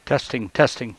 Testing, testing.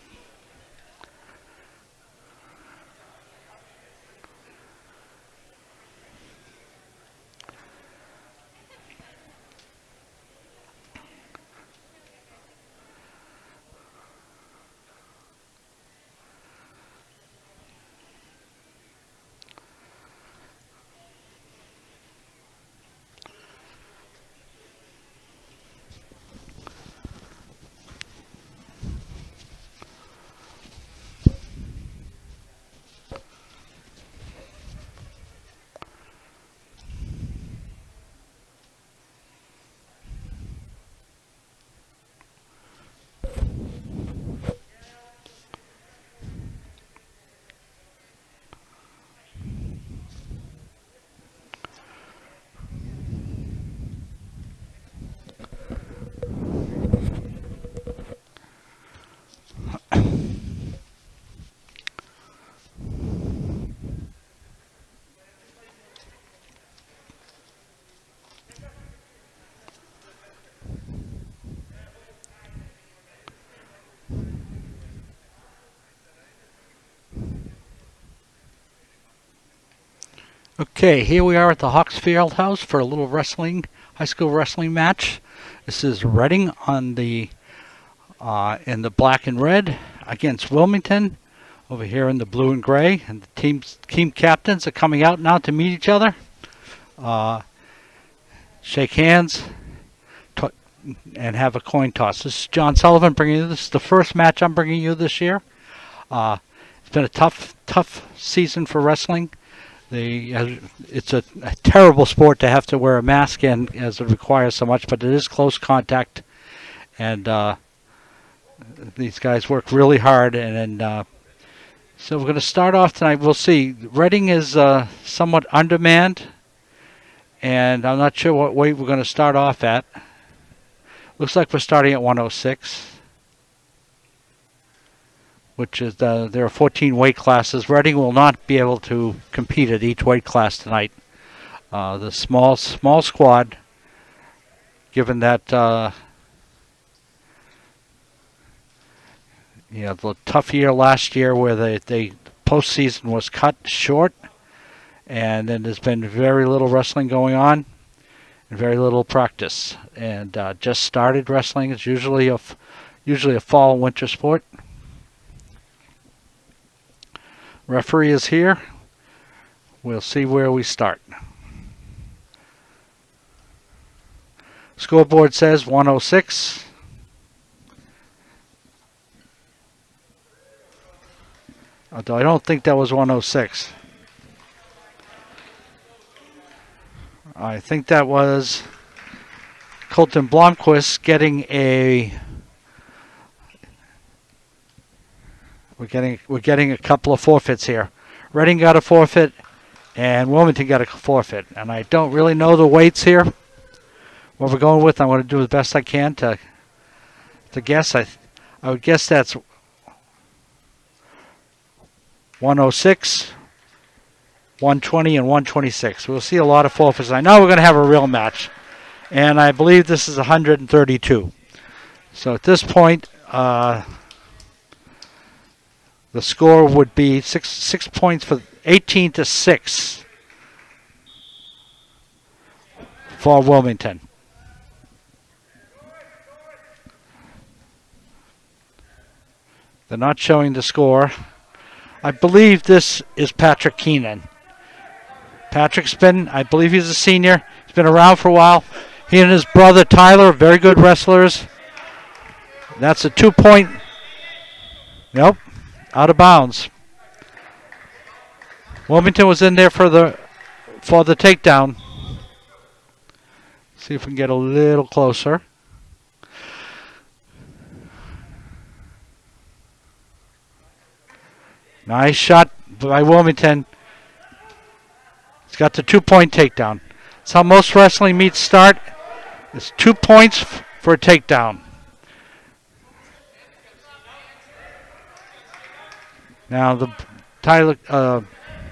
Okay, here we are at the Hawks Field House for a little wrestling, high school wrestling match. This is Reading on the in the black and red against Wilmington over here in the blue and gray. And the team captains are coming out now to meet each other, shake hands, and have a coin toss. This is John Sullivan bringing you this. Is the first match I'm bringing you this year. It's been a tough season for wrestling. It's a terrible sport to have to wear a mask in, as it requires so much, but it is close contact, and these guys work really hard. And so we're going to start off tonight. We'll see. Reading is somewhat undermanned, and I'm not sure what weight we're going to start off at. Looks like we're starting at 106. Which is there are 14 weight classes. Reading will not be able to compete at each weight class tonight. The small squad, given that the tough year last year where the postseason was cut short, and then there's been very little wrestling going on and very little practice. And just started wrestling. It's usually a fall and winter sport. Referee is here. We'll see where we start. Scoreboard says 106. Although I don't think that was 106. I think that was Colton Blomquist getting a... We're getting a couple of forfeits here. Reading got a forfeit, and Wilmington got a forfeit. And I don't really know the weights here. What we're going with, I'm going to do the best I can to guess. I would guess that's 106, 120, and 126. We'll see a lot of 4-for-side. Now we're going to have a real match. And I believe this is 132. So at this point, the score would be six points for 18-6 for Wilmington. They're not showing the score. I believe this is Patrick Keenan. Patrick's been, I believe he's a senior. He's been around for a while. He and his brother Tyler are very good wrestlers. That's a 2-point. Nope, out of bounds. Wilmington was in there for the takedown. See if we can get a little closer. Nice shot by Wilmington. He's got the 2-point takedown. That's how most wrestling meets start. It's 2 points for a takedown. Now the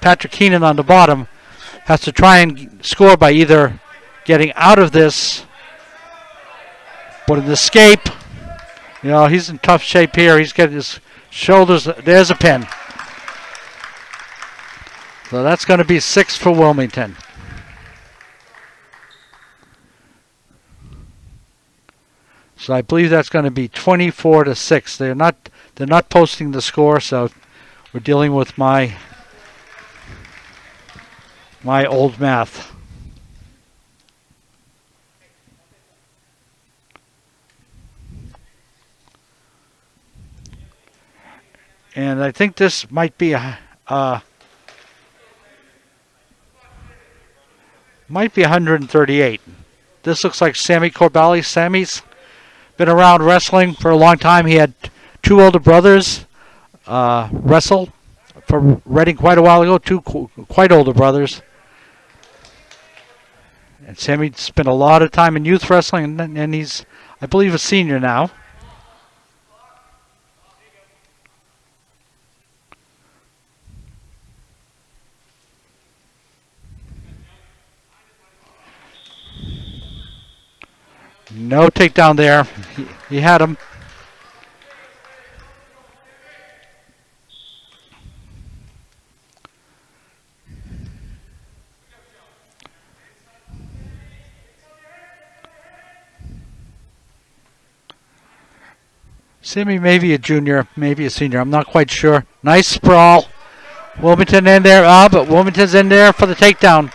Patrick Keenan on the bottom has to try and score by either getting out of this, but an escape. You know, he's in tough shape here. He's getting his shoulders. There's a pin. So that's going to be 6 for Wilmington. So I believe that's going to be 24-6. They're not posting the score, so we're dealing with my old math. And I think this might be might be 138. This looks like Sammy Corbelli. Sammy's been around wrestling for a long time. He had 2 older brothers wrestle for Reading quite a while ago, 2 quite older brothers. And Sammy spent a lot of time in youth wrestling, and he's, I believe, a senior now. No takedown there. He had him. Sammy may be a junior, maybe a senior. I'm not quite sure. Nice sprawl. Wilmington in there. But Wilmington's in there for the takedown.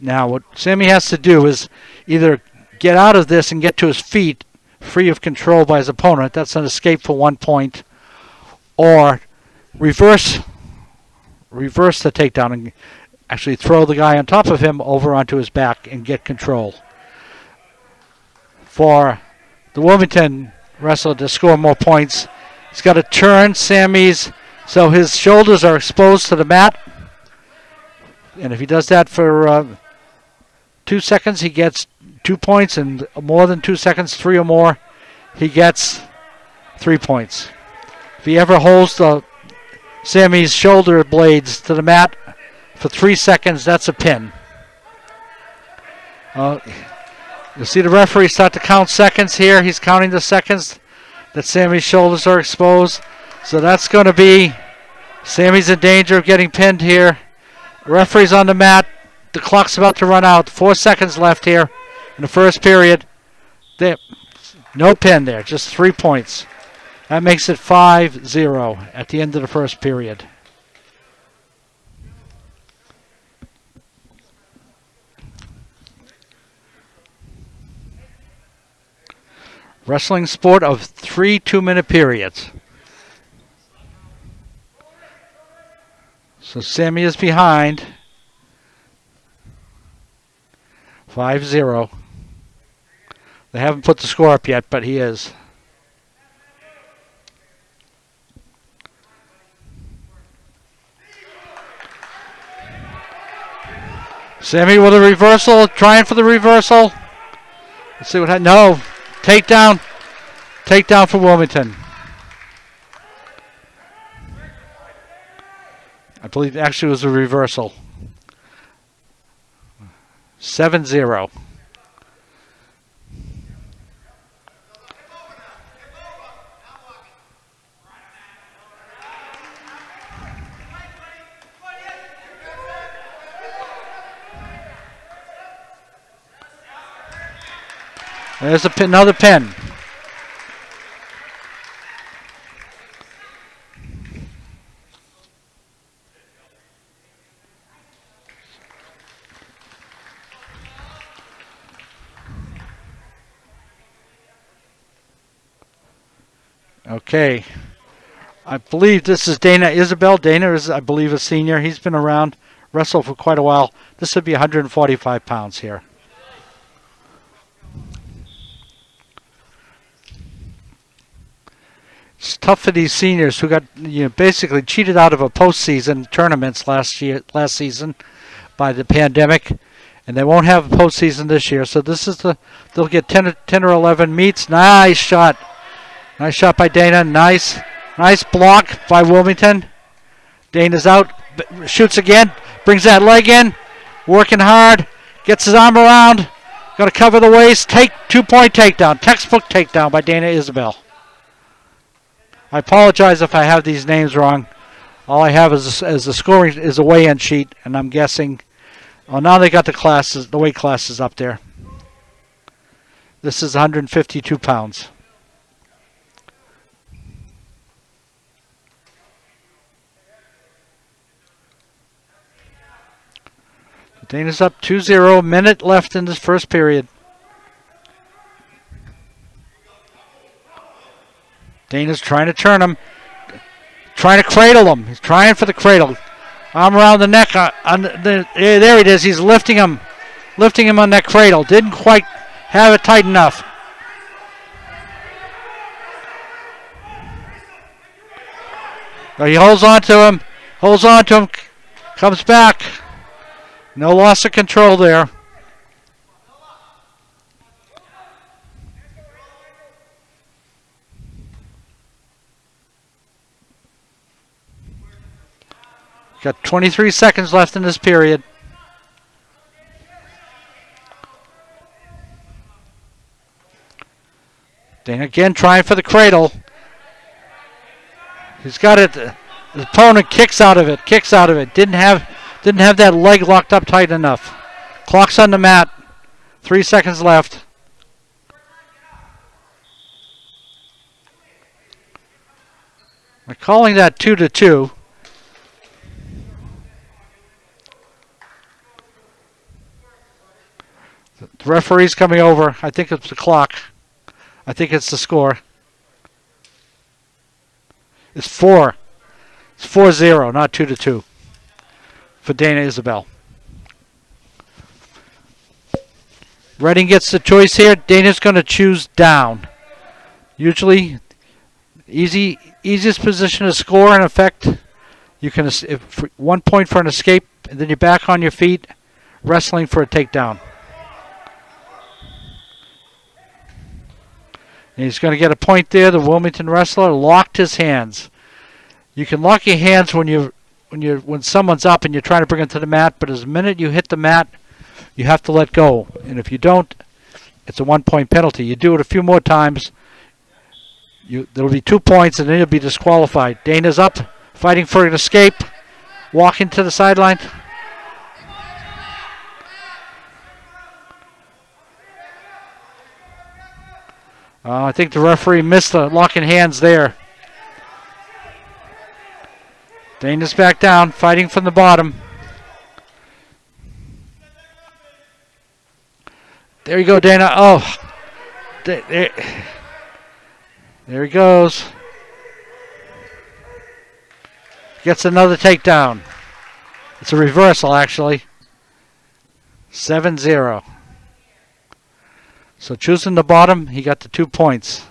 Now what Sammy has to do is either get out of this and get to his feet free of control by his opponent. That's an escape for 1 point. Or reverse the takedown and actually throw the guy on top of him over onto his back and get control. For the Wilmington wrestler to score more points, he's got to turn Sammy's so his shoulders are exposed to the mat. And if he does that for 2 seconds, he gets 2 points, and more than 2 seconds, 3 or more, he gets 3 points. If he ever holds Sammy's shoulder blades to the mat for 3 seconds, that's a pin. You'll see the referee start to count seconds here. He's counting the seconds that Sammy's shoulders are exposed. So that's going to be, Sammy's in danger of getting pinned here. Referee's on the mat. The clock's about to run out. 4 seconds left here in the first period. There, no pin there, just 3 points. That makes it 5-0 at the end of the first period. Wrestling sport of 3 2-minute periods. So Sammy is behind. 5-0. They haven't put the score up yet, but he is. Sammy with a reversal, trying for the reversal. Let's see what happens. No, takedown. Takedown for Wilmington. I believe actually it was a reversal. 7-0. There's another pin. Okay. I believe this is Dana Isabel. Dana is, I believe, a senior. He's been around, wrestled for quite a while. This would be 145 pounds here. It's tough for these seniors who got basically cheated out of a postseason tournaments last season by the pandemic, and they won't have a postseason this year. So this is they'll get 10 or 11 meets. Nice shot by Dana. Nice block by Wilmington. Dana's out, shoots again, brings that leg in, working hard, gets his arm around, got to cover the waist. 2-point takedown, textbook takedown by Dana Isabel. I apologize if I have these names wrong. All I have is the scoring is a weigh-in sheet, and I'm guessing. Oh, now they got the weight classes up there. This is 152 pounds. Dana's up 2-0. Minute left in this first period. Dana's trying to turn him, trying to cradle him. He's trying for the cradle. Arm around the neck. There it is. He's lifting him on that cradle. Didn't quite have it tight enough. But he holds on to him, comes back. No loss of control there. Got 23 seconds left in this period. Dana again trying for the cradle. He's got it. The opponent kicks out of it. Didn't have that leg locked up tight enough. Clock's on the mat. 3 seconds left. We're calling that 2-2. The referee's coming over. I think it's the clock. I think it's the score. It's 4. It's 4-0, not 2-2 for Dana Isabel. Redding gets the choice here. Dana's going to choose down. Usually, easiest position to score. In effect, you can 1 point for an escape, and then you're back on your feet, wrestling for a takedown. And he's going to get a point there. The Wilmington wrestler locked his hands. You can lock your hands when someone's up and you're trying to bring them to the mat, but the minute you hit the mat, you have to let go. And if you don't, it's a 1 point penalty. You do it a few more times, there'll be 2 points, and then you'll be disqualified. Dana's up, fighting for an escape, walking to the sideline. I think the referee missed the locking hands there. Dana's back down, fighting from the bottom. There you go, Dana. Oh, there he goes. Gets another takedown. It's a reversal, actually. 7-0. So choosing the bottom, he got the 2 points.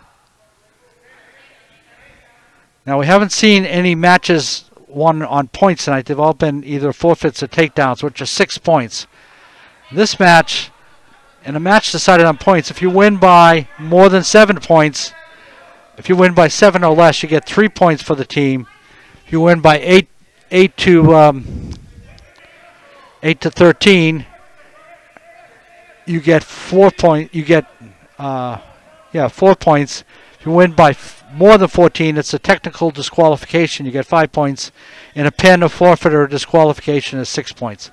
Now, we haven't seen any matches won on points tonight. They've all been either forfeits or takedowns, which are 6 points. This match, in a match decided on points, if you win by more than 7 points, if you win by 7 or less, you get 3 points for the team. If you win by 8 to 13, you get 4 points. You get 4 points. If you win by more than 14, it's a technical disqualification. You get 5 points. And a pin, a forfeit, or a disqualification is 6 points.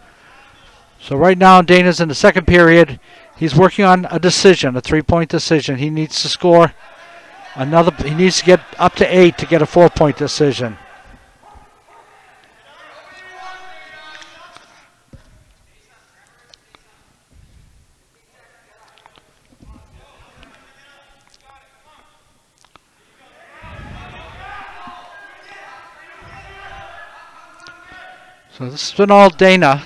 So right now, Dana's in the second period. He's working on a decision, a 3-point decision. He needs to score another. He needs to get up to 8 to get a 4-point decision. So this has been all Dana.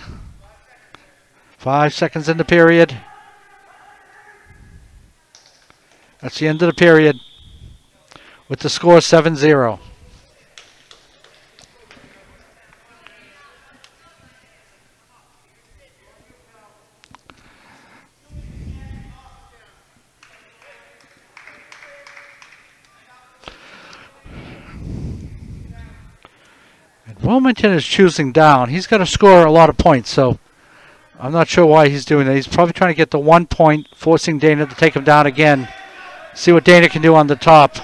5 seconds in the period. That's the end of the period with the score 7-0. Wilmington is choosing down. He's got to score a lot of points, so I'm not sure why he's doing that. He's probably trying to get the 1 point, forcing Dana to take him down again. See what Dana can do on the top.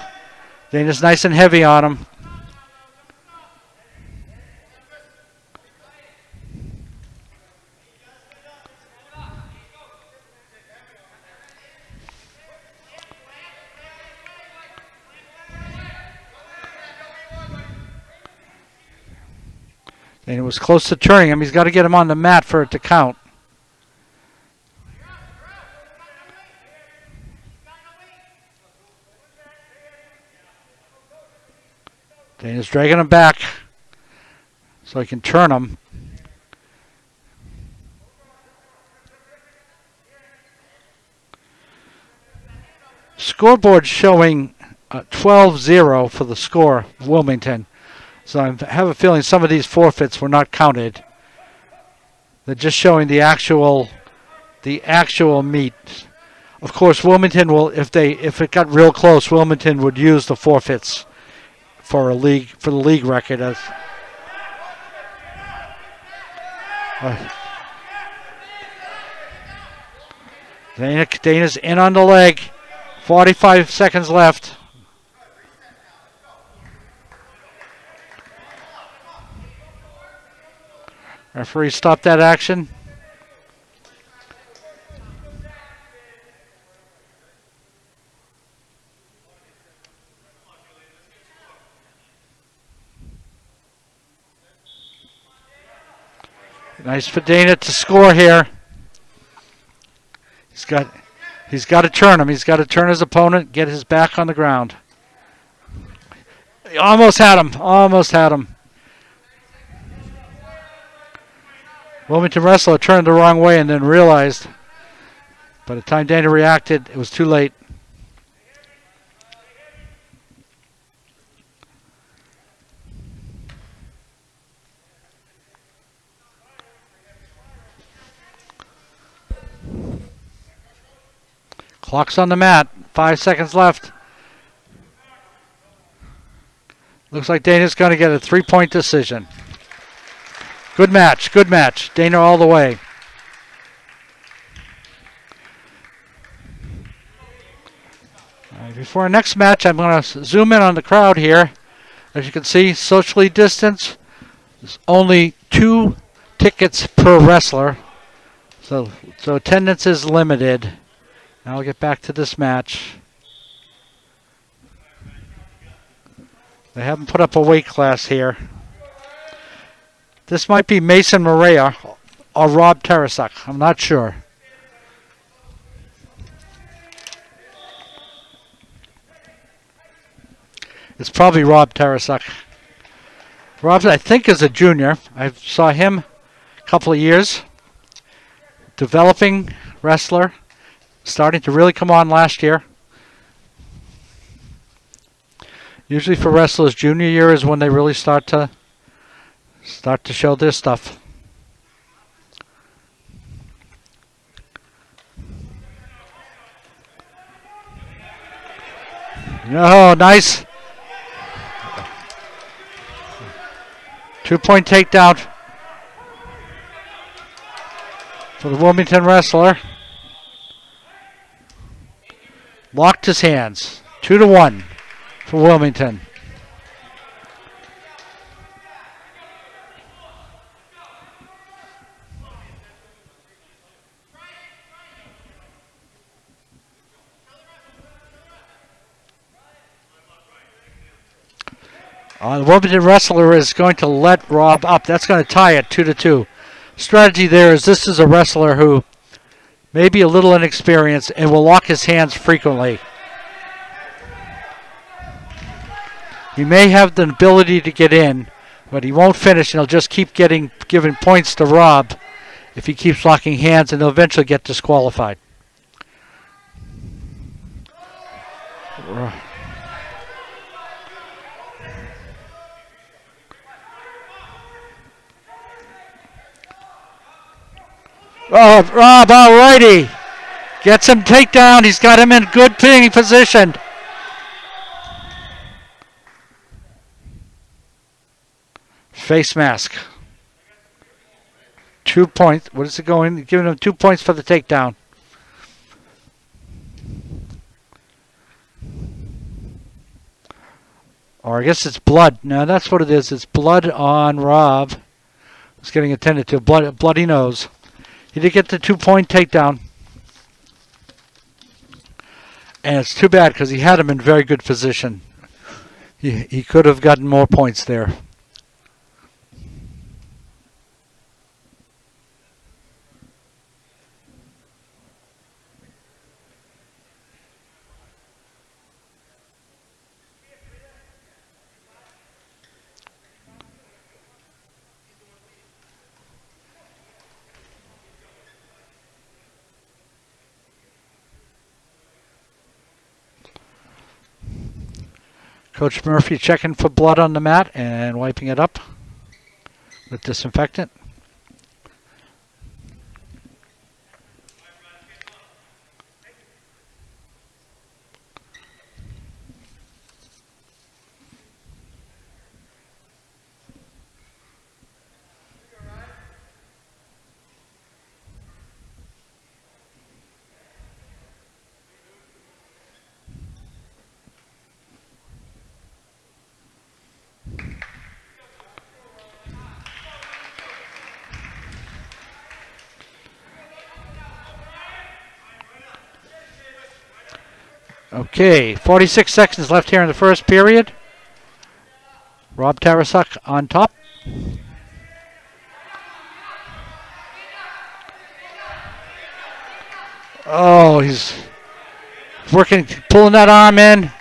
Dana's nice and heavy on him. And it was close to turning him. He's got to get him on the mat for it to count. Dana's dragging him back so he can turn him. Scoreboard showing 12-0 for the score of Wilmington. So I have a feeling some of these forfeits were not counted. They're just showing the actual meet. Of course, Wilmington will, if it got real close, Wilmington would use the forfeits for the league record as. Dana's in on the leg. 45 seconds left. Referee stopped that action. Nice for Dana to score here. He's got to turn him. He's got to turn his opponent, get his back on the ground. He almost had him. Almost had him. Wilmington wrestler turned the wrong way and then realized by the time Dana reacted, it was too late. Clock's on the mat. 5 seconds left. Looks like Dana's going to get a 3-point decision. Good match, good match. Dana all the way. Right, before our next match, I'm going to zoom in on the crowd here. As you can see, socially distanced. There's only 2 tickets per wrestler. So attendance is limited. Now I'll get back to this match. They haven't put up a weight class here. This might be Mason Morea or Rob Tarasak. I'm not sure. It's probably Rob Tarasak. Rob, I think, is a junior. I saw him a couple of years. Developing wrestler. Starting to really come on last year. Usually for wrestlers, junior year is when they really start to show their stuff. No, nice. 2-point takedown for the Wilmington wrestler. Locked his hands. 2-1 for Wilmington. The Wilmington wrestler is going to let Rob up. That's going to tie it 2-2. Strategy there is this is a wrestler who may be a little inexperienced and will lock his hands frequently. He may have the ability to get in, but he won't finish, and he'll just keep giving points to Rob if he keeps locking hands, and he'll eventually get disqualified. Oh, Rob, alrighty. Gets him takedown. He's got him in good pinning position. Face mask. 2 points. What is it going? Giving him 2 points for the takedown. Or I guess it's blood. No, that's what it is. It's blood on Rob. It's getting attended to. Bloody nose. He did get the 2-point takedown. And it's too bad because he had him in very good position. He could have gotten more points there. Coach Murphy checking for blood on the mat and wiping it up with disinfectant. Okay, 46 seconds left here in the first period. Rob Tarasuk on top. Oh, he's working, pulling that arm in.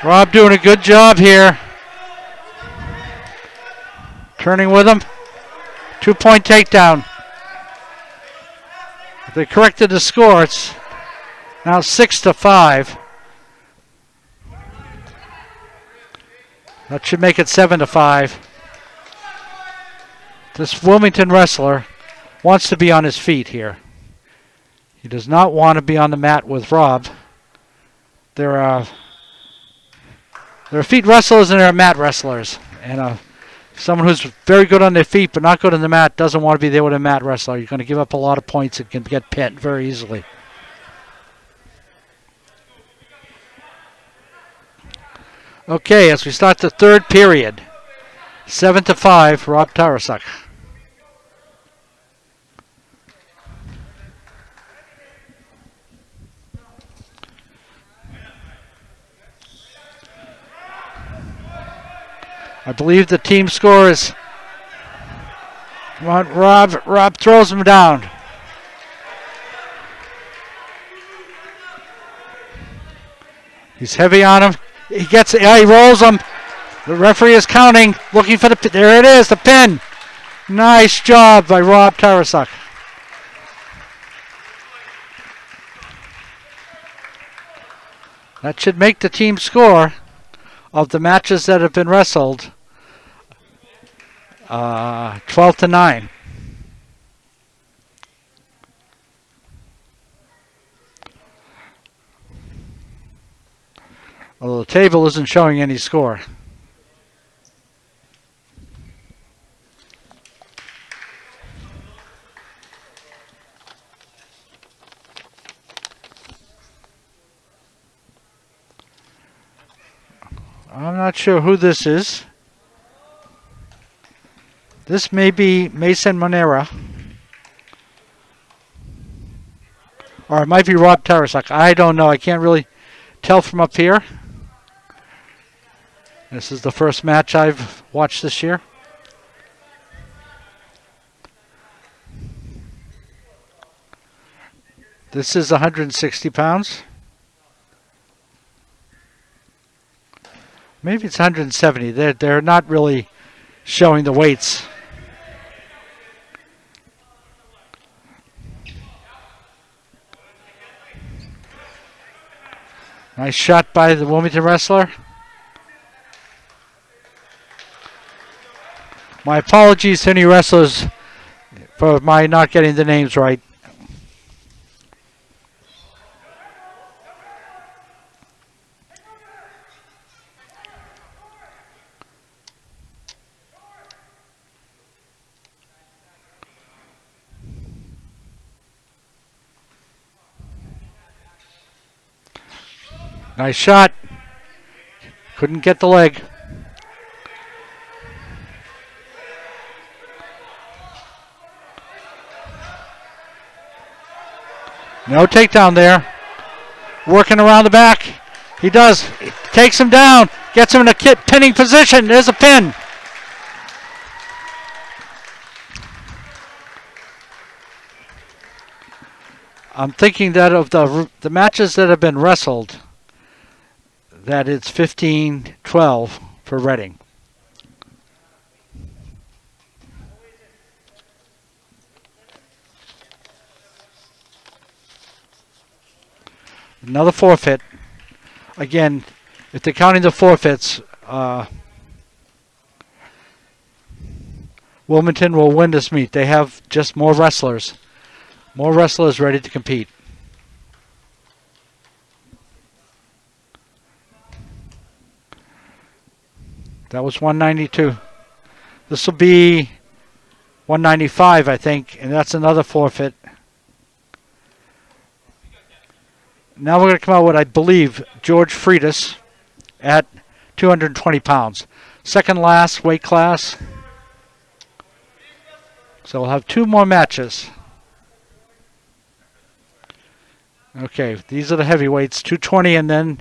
Rob doing a good job here. Turning with him. 2-point takedown. If they corrected the score, it's now 6-5. That should make it 7-5. This Wilmington wrestler wants to be on his feet here. He does not want to be on the mat with Rob. There are feet wrestlers and there are mat wrestlers. And someone who's very good on their feet but not good on the mat doesn't want to be there with a mat wrestler. You're going to give up a lot of points and can get pinned very easily. Okay, as we start the third period, 7-5, Rob Tarasuk. I believe the team score is. Come on, Rob. Rob throws him down. He's heavy on him. He gets it. Yeah, he rolls him. The referee is counting, looking for the pin. There it is, the pin. Nice job by Rob Tarasuk. That should make the team score of the matches that have been wrestled 12-9. Although the table isn't showing any score. I'm not sure who this is. This may be Mason Monera. Or it might be Rob Tarasak. I don't know. I can't really tell from up here. This is the first match I've watched this year. This is 160 pounds. Maybe it's 170. They're not really showing the weights. Nice shot by the Wilmington wrestler. My apologies to any wrestlers for my not getting the names right. Nice shot. Couldn't get the leg. No takedown there. Working around the back. He does. Takes him down. Gets him in a pinning position. There's a pin. I'm thinking that of the matches that have been wrestled, that it's 15-12 for Reading. Another forfeit. Again, if they're counting the forfeits, Wilmington will win this meet. They have just more wrestlers. More wrestlers ready to compete. That was 192. This will be 195, I think, and that's another forfeit. Now we're going to come out with, I believe, George Freitas at 220 pounds. Second last weight class. So we'll have two more matches. Okay, these are the heavyweights, 220, and then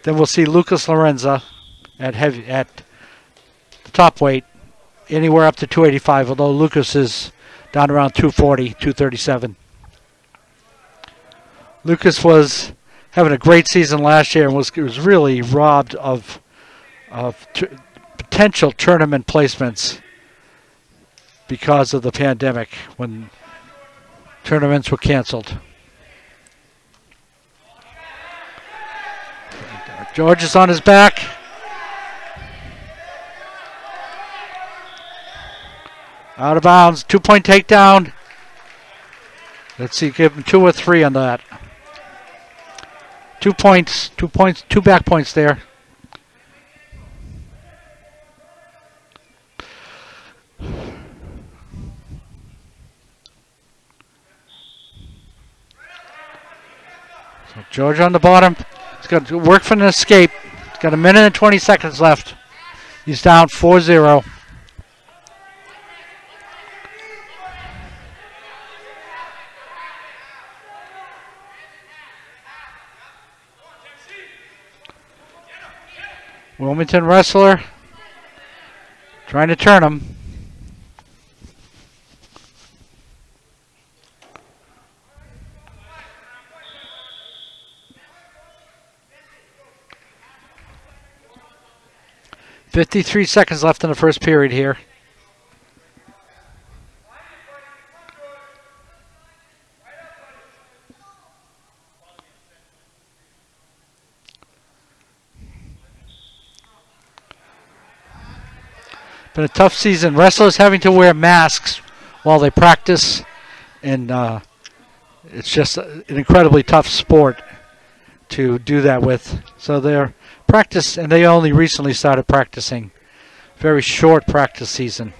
we'll see Lucas Lorenza at the top weight, anywhere up to 285, although Lucas is down around 240, 237. Lucas was having a great season last year and was really robbed of potential tournament placements because of the pandemic when tournaments were canceled. George is on his back. Out of bounds. 2-point takedown. Let's see, give him 2 or 3 on that. 2 points, 2 back points there. So George on the bottom. He's got to work for an escape. He's got 1 minute and 20 seconds left. He's down 4-0. Wilmington wrestler trying to turn him. .53 seconds left in the first period here. Been a tough season. Wrestlers having to wear masks while they practice, and it's just an incredibly tough sport to do that with. So they're practice, and they only recently started practicing. Very short practice season.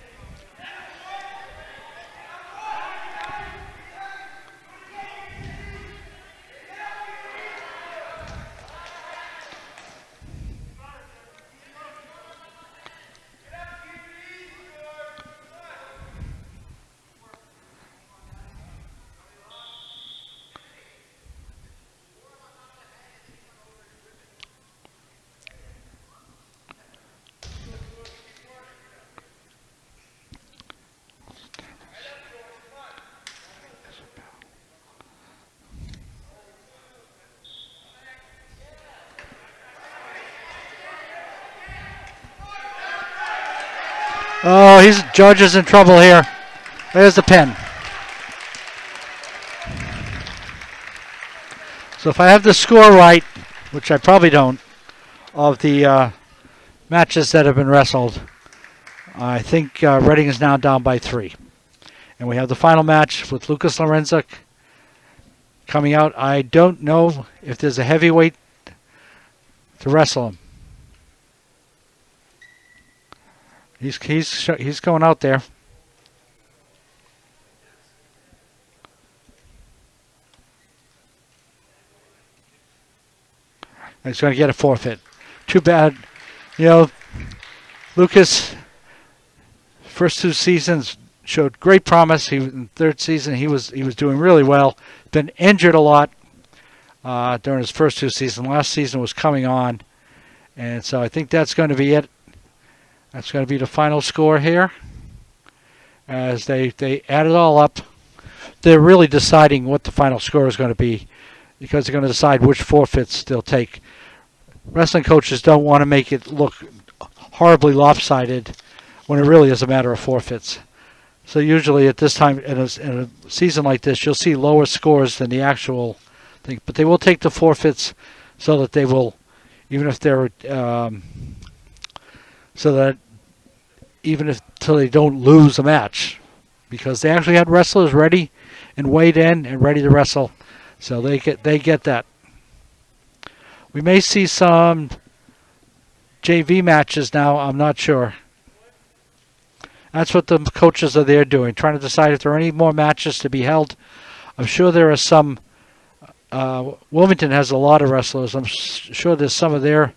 Oh, Judge is in trouble here. There's the pin. So if I have the score right, which I probably don't, of the matches that have been wrestled, I think Reading is now down by 3. And we have the final match with Lucas Lorenzik coming out. I don't know if there's a heavyweight to wrestle him. He's going out there. And he's going to get a forfeit. Too bad. You know, Lucas, first 2 seasons showed great promise. In third season, he was doing really well. Been injured a lot during his first 2 seasons. Last season was coming on. And so I think that's going to be it. That's going to be the final score here. As they add it all up, they're really deciding what the final score is going to be because they're going to decide which forfeits they'll take. Wrestling coaches don't want to make it look horribly lopsided when it really is a matter of forfeits. So usually at this time in a season like this, you'll see lower scores than the actual thing. But they will take the forfeits so that they will, even if they're so that even if till they don't lose a match, because they actually had wrestlers ready and weighed in and ready to wrestle, so they get that. We may see some JV matches now. I'm not sure. That's what the coaches are there doing, trying to decide if there are any more matches to be held. I'm sure there are some. Wilmington has a lot of wrestlers. I'm sure there's some of their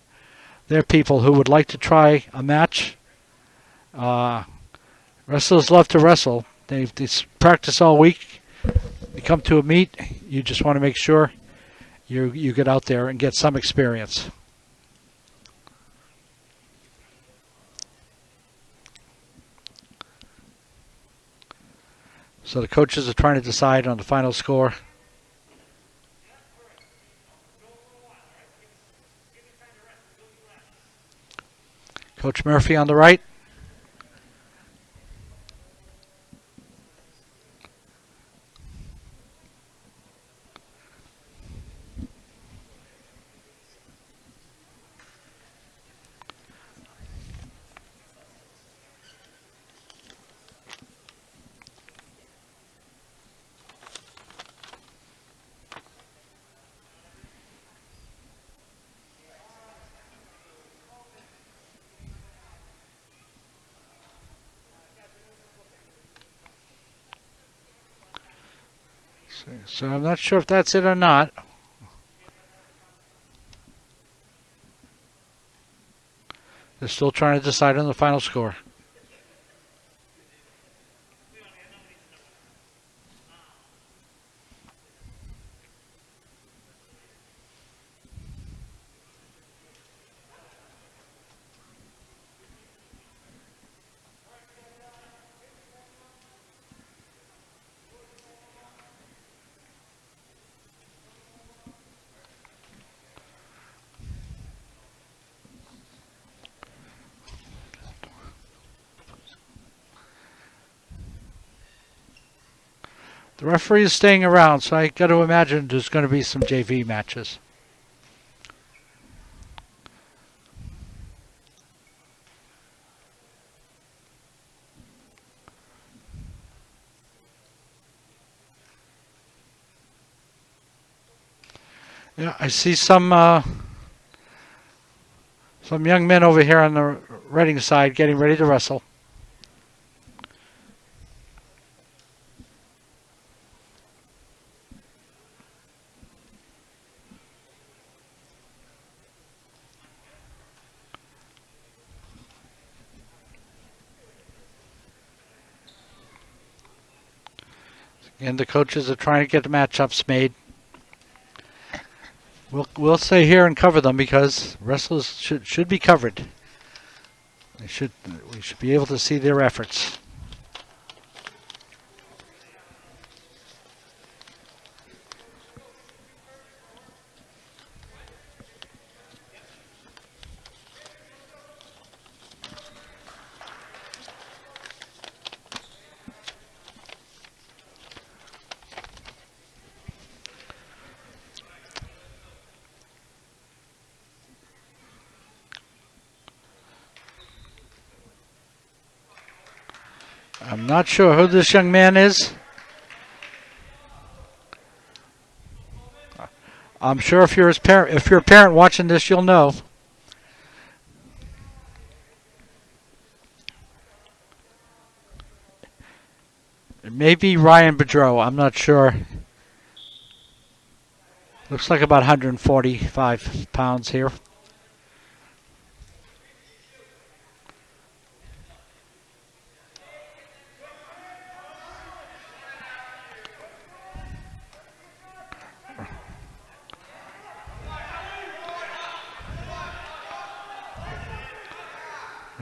people who would like to try a match. Wrestlers love to wrestle. They practice all week. They come to a meet. You just want to make sure you get out there and get some experience. So the coaches are trying to decide on the final score. Coach Murphy on the right. So I'm not sure if that's it or not. They're still trying to decide on the final score. The referee is staying around, so I got to imagine there's going to be some JV matches. Yeah, I see some young men over here on the Reading side getting ready to wrestle. And the coaches are trying to get the matchups made. We'll stay here and cover them because wrestlers should be covered. We should be able to see their efforts. I'm not sure who this young man is. I'm sure if you're a parent watching this, you'll know. It may be Ryan Bedreau. I'm not sure. Looks like about 145 pounds here.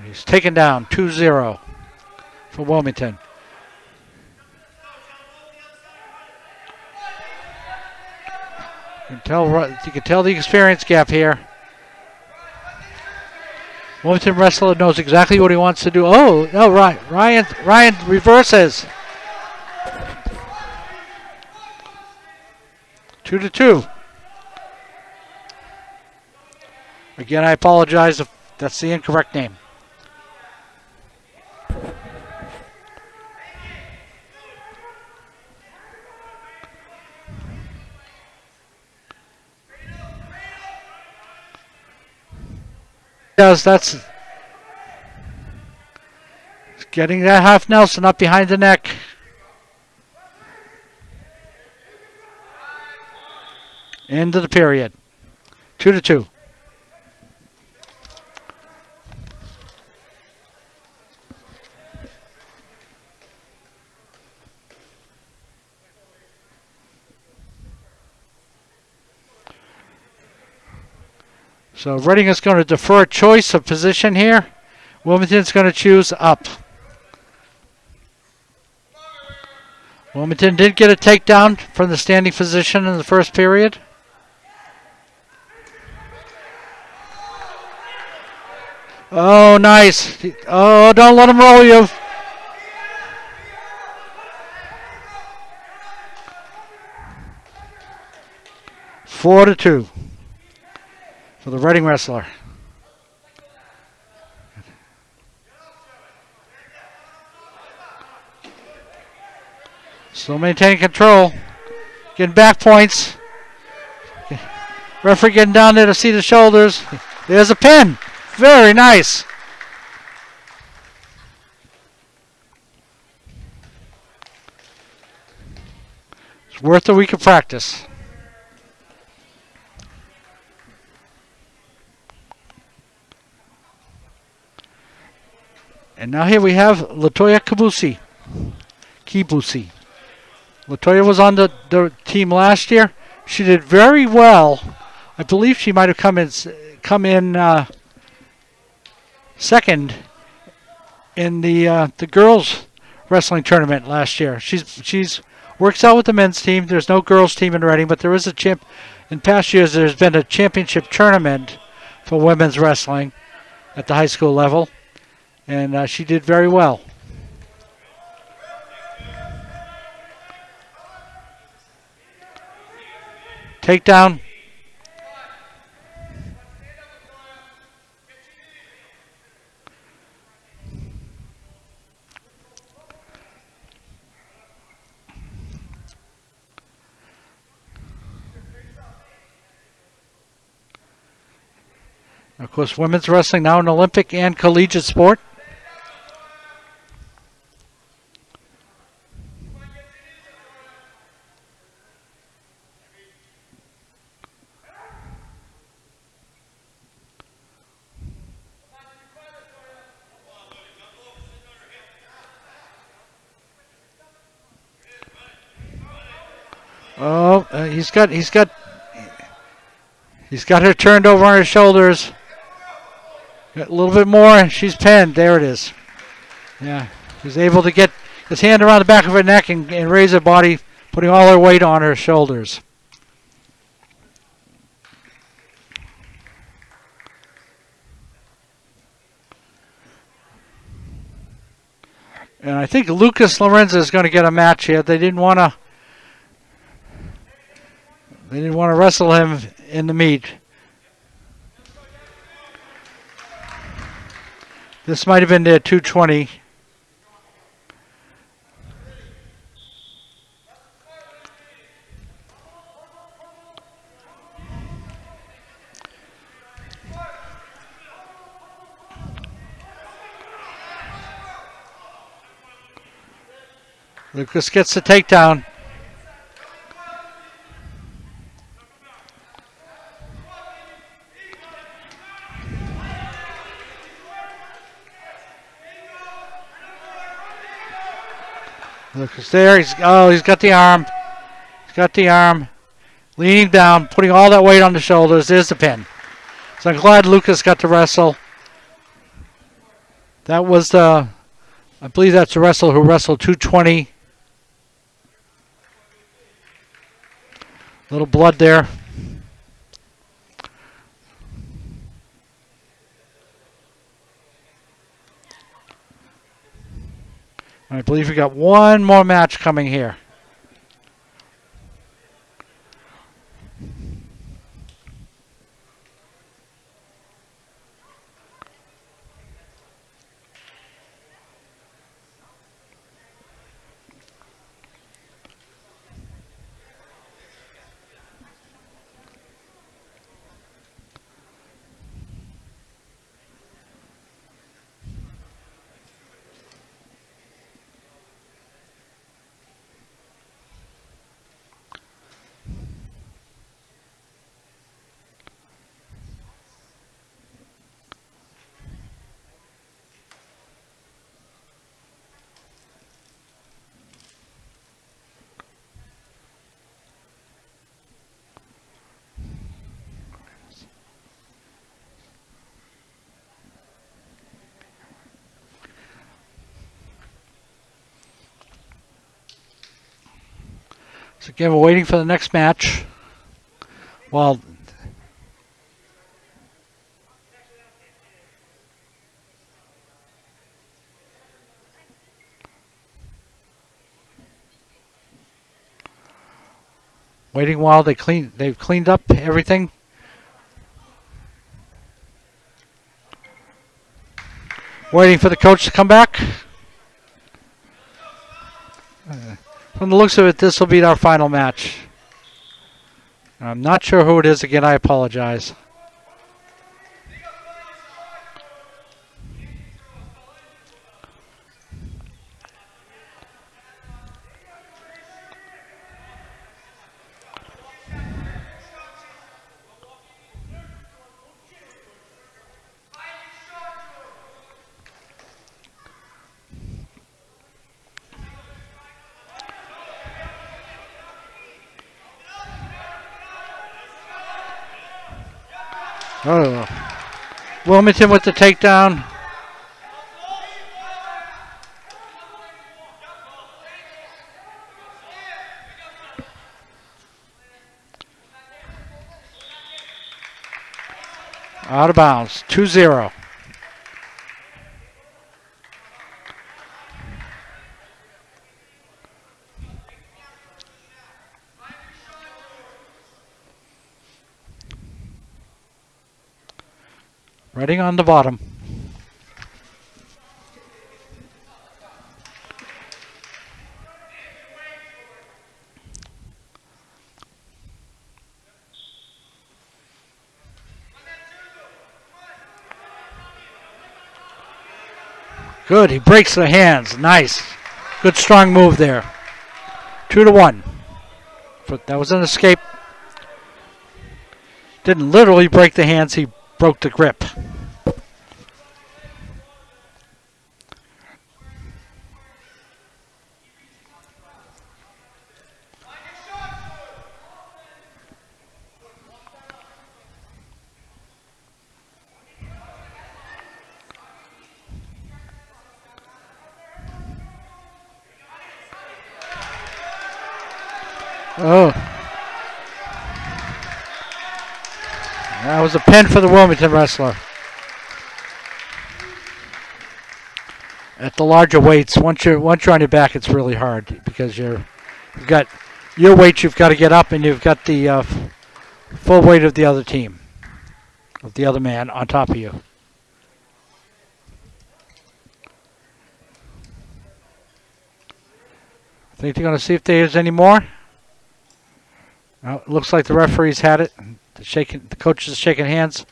He's taken down 2-0 for Wilmington. You can tell the experience gap here. Wilmington wrestler knows exactly what he wants to do. Oh, no, Ryan reverses. 2-2. Again, I apologize if that's the incorrect name. That's getting that half Nelson up behind the neck. End of the period. 2-2. So Reading is going to defer choice of position here. Wilmington's going to choose up. Wilmington did get a takedown from the standing position in the first period. Oh, nice. Oh, don't let him roll you. Four to 2 for the Reading wrestler. Still maintaining control. Getting back points. Referee getting down there to see the shoulders. There's a pin. Very nice. It's worth a week of practice. And now here we have Latoya Kibusi. Latoya was on the team last year. She did very well. I believe she might have come in second in the girls wrestling tournament last year. She's works out with the men's team. There's no girls team in Reading, but there is a champ. In past years, there's been a championship tournament for women's wrestling at the high school level. And she did very well. Takedown. Of course, women's wrestling now an Olympic and collegiate sport. Oh, he's got her turned over on her shoulders. A little bit more, and she's pinned. There it is. Yeah, he's able to get his hand around the back of her neck and raise her body, putting all her weight on her shoulders. And I think Lucas Lorenzo is going to get a match here. They didn't want to wrestle him in the meet. This might have been their 220. Lucas gets the takedown. Lucas there. He's got the arm. He's got the arm. Leaning down, putting all that weight on the shoulders. There's the pin. So I'm glad Lucas got to wrestle. That was I believe that's the wrestler who wrestled 220. Little blood there. I believe we got one more match coming here. So again, we're waiting for the next match. Well, waiting while they've cleaned up everything. Waiting for the coach to come back. From the looks of it, this will be our final match. I'm not sure who it is. Again, I apologize. Oh, Wilmington with the takedown. Out of bounds, 2-0. Reading on the bottom. Good. He breaks the hands. Nice. Good strong move there. 2-1. That was an escape. Didn't literally break the hands. He broke the grip. Oh. That was a pin for the Wilmington wrestler. At the larger weights, once you're on your back, it's really hard because you've got your weight you've got to get up, and you've got the full weight of the other team, of the other man on top of you. I think they're going to see if there's any more. Well, it looks like the referee's had it. The coaches are shaking hands.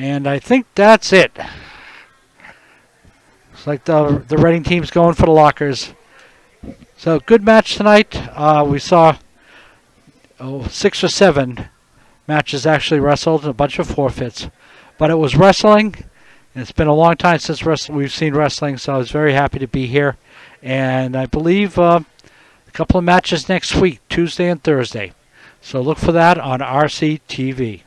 And I think that's it. Looks like the Reading team's going for the lockers. So good match tonight. We saw 6 or 7 matches actually wrestled and a bunch of forfeits. But it was wrestling. And it's been a long time since we've seen wrestling, so I was very happy to be here. And I believe a couple of matches next week, Tuesday and Thursday. So look for that on RCTV.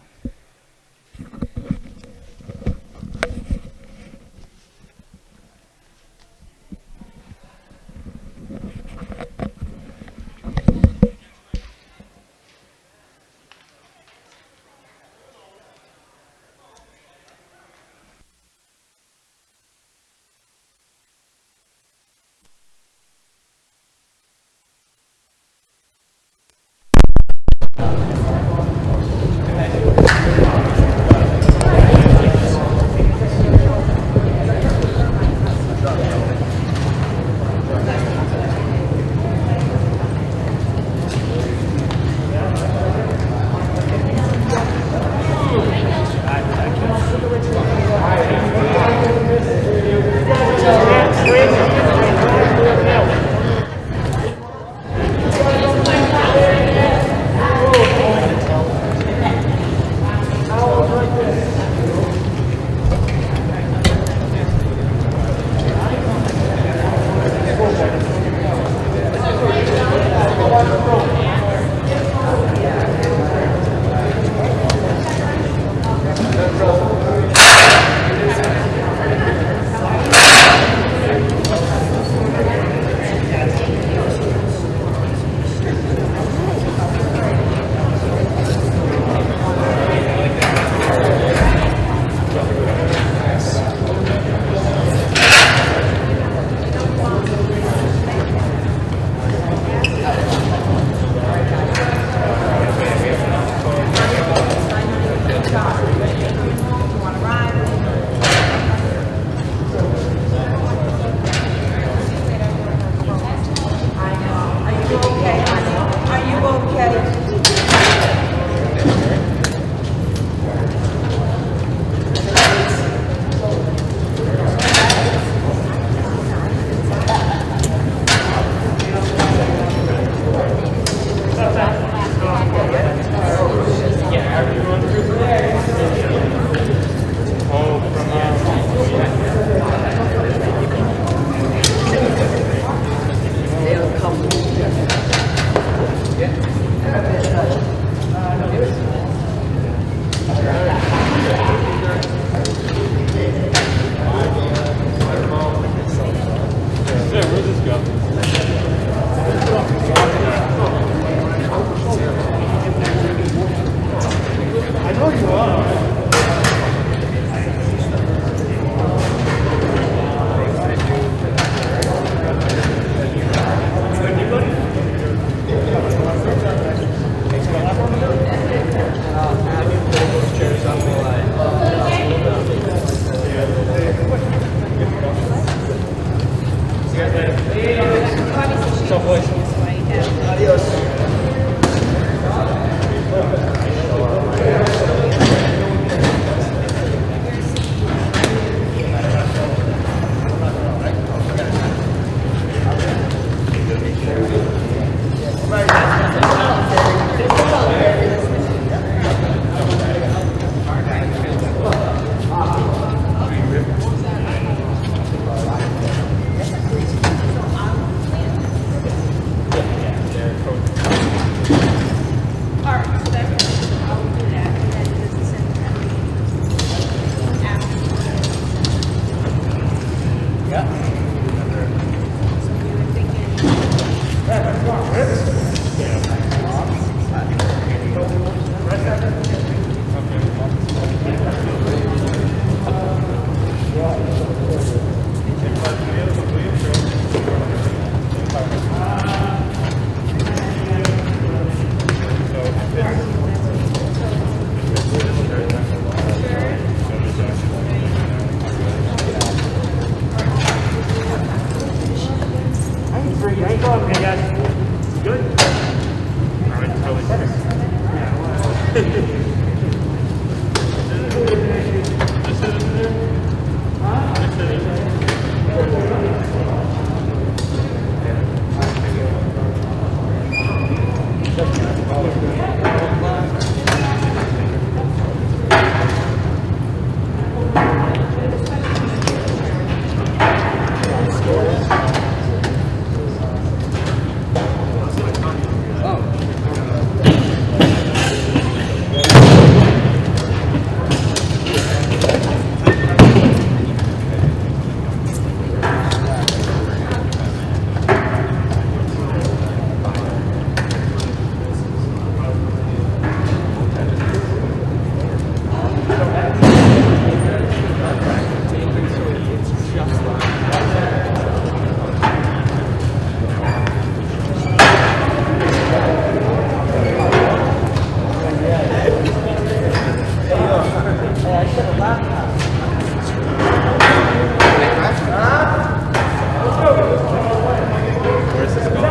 Where's this going?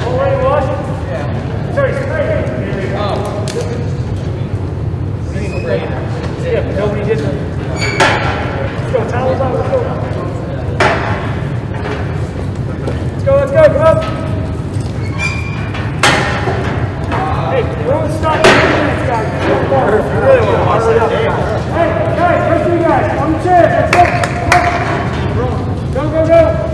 Already watching? Yeah. Sorry, straight. Oh. Yeah, but nobody did them. Let's go, towels on, let's go. Let's go, come on. Hey, don't stop this guy. Really want to watch that. Hey, guys, let's do you guys. On the chair, let's go. Come on. Go, go, go.